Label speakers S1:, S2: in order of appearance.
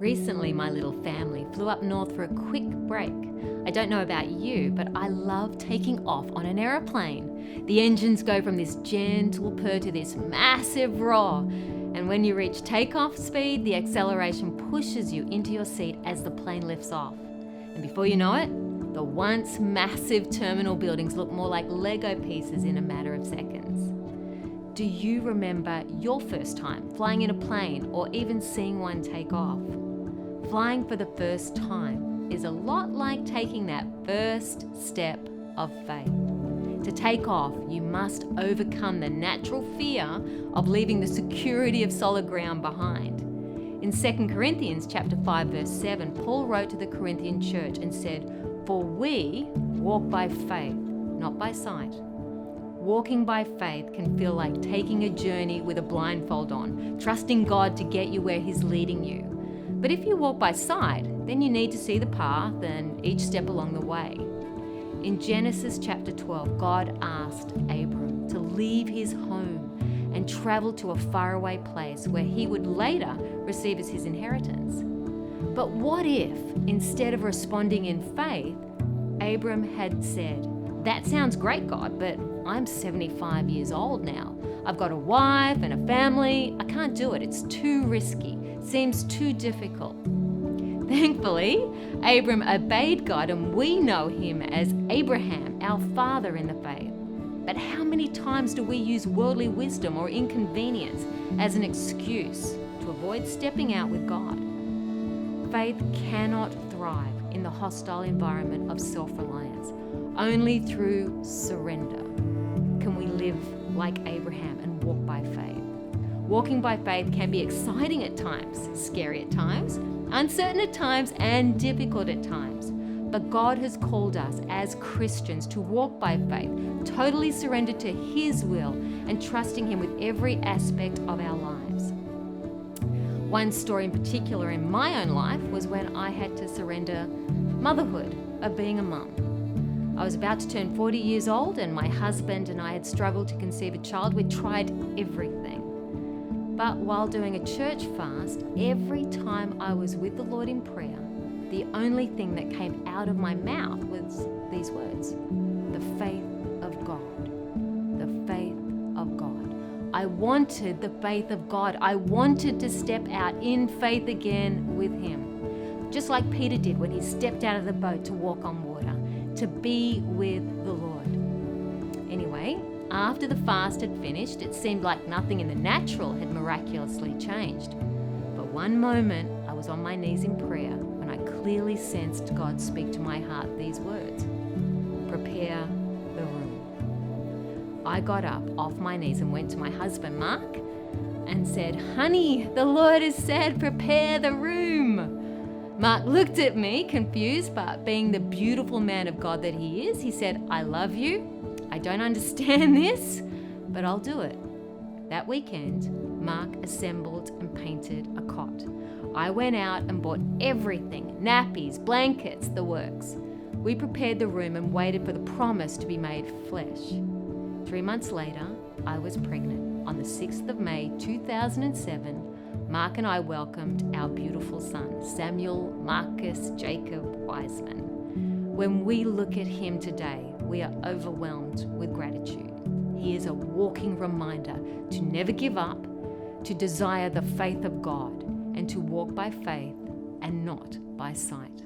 S1: Recently, my little family flew up north for a quick break. I don't know about you, but I love taking off on an aeroplane. The engines go from this gentle purr to this massive roar. And when you reach takeoff speed, the acceleration pushes you into your seat as the plane lifts off. And before you know it, the once massive terminal buildings look more like Lego pieces in a matter of seconds. Do you remember your first time flying in a plane or even seeing one take off? Flying for the first time is a lot like taking that first step of faith. To take off, you must overcome the natural fear of leaving the security of solid ground behind. In 2 Corinthians chapter 5, verse 7, Paul wrote to the Corinthian church and said, "For we walk by faith, not by sight." Walking by faith can feel like taking a journey with a blindfold on, trusting God to get you where He's leading you. But if you walk by sight, then you need to see the path and each step along the way. In Genesis chapter 12, God asked Abram to leave his home and travel to a faraway place where he would later receive as his inheritance. But what if, instead of responding in faith, Abram had said, "That sounds great, God, but I'm 75 years old now. I've got a wife and a family. I can't do it. It's too risky. Seems too difficult." Thankfully, Abram obeyed God, and we know him as Abraham, our father in the faith. But how many times do we use worldly wisdom or inconvenience as an excuse to avoid stepping out with God? Faith cannot thrive in the hostile environment of self-reliance. Only through surrender can we live like Abraham and walk by faith. Walking by faith can be exciting at times, scary at times, uncertain at times, and difficult at times. But God has called us as Christians to walk by faith, totally surrendered to His will and trusting Him with every aspect of our lives. One story in particular in my own life was when I had to surrender motherhood of being a mum. I was about to turn 40 years old, and my husband and I had struggled to conceive a child. We'd tried everything. But while doing a church fast, every time I was with the Lord in prayer, the only thing that came out of my mouth was these words: the faith of God. The faith of God. I wanted the faith of God. I wanted to step out in faith again with Him. Just like Peter did when he stepped out of the boat to walk on water, to be with the Lord. Anyway, after the fast had finished, it seemed like nothing in the natural had miraculously changed. But one moment, I was on my knees in prayer when I clearly sensed God speak to my heart these words: "Prepare the room." I got up off my knees and went to my husband, Mark, and said, "Honey, the Lord has said, prepare the room." Mark looked at me confused, but being the beautiful man of God that he is, he said, "I love you. I don't understand this, but I'll do it." That weekend, Mark assembled and painted a cot. I went out and bought everything: nappies, blankets, the works. We prepared the room and waited for the promise to be made flesh. 3 months later, I was pregnant. On the 6th of May, 2007, Mark and I welcomed our beautiful son, Samuel Marcus Jacob Wiseman. When we look at him today, we are overwhelmed with gratitude. He is a walking reminder to never give up, to desire the faith of God, and to walk by faith and not by sight.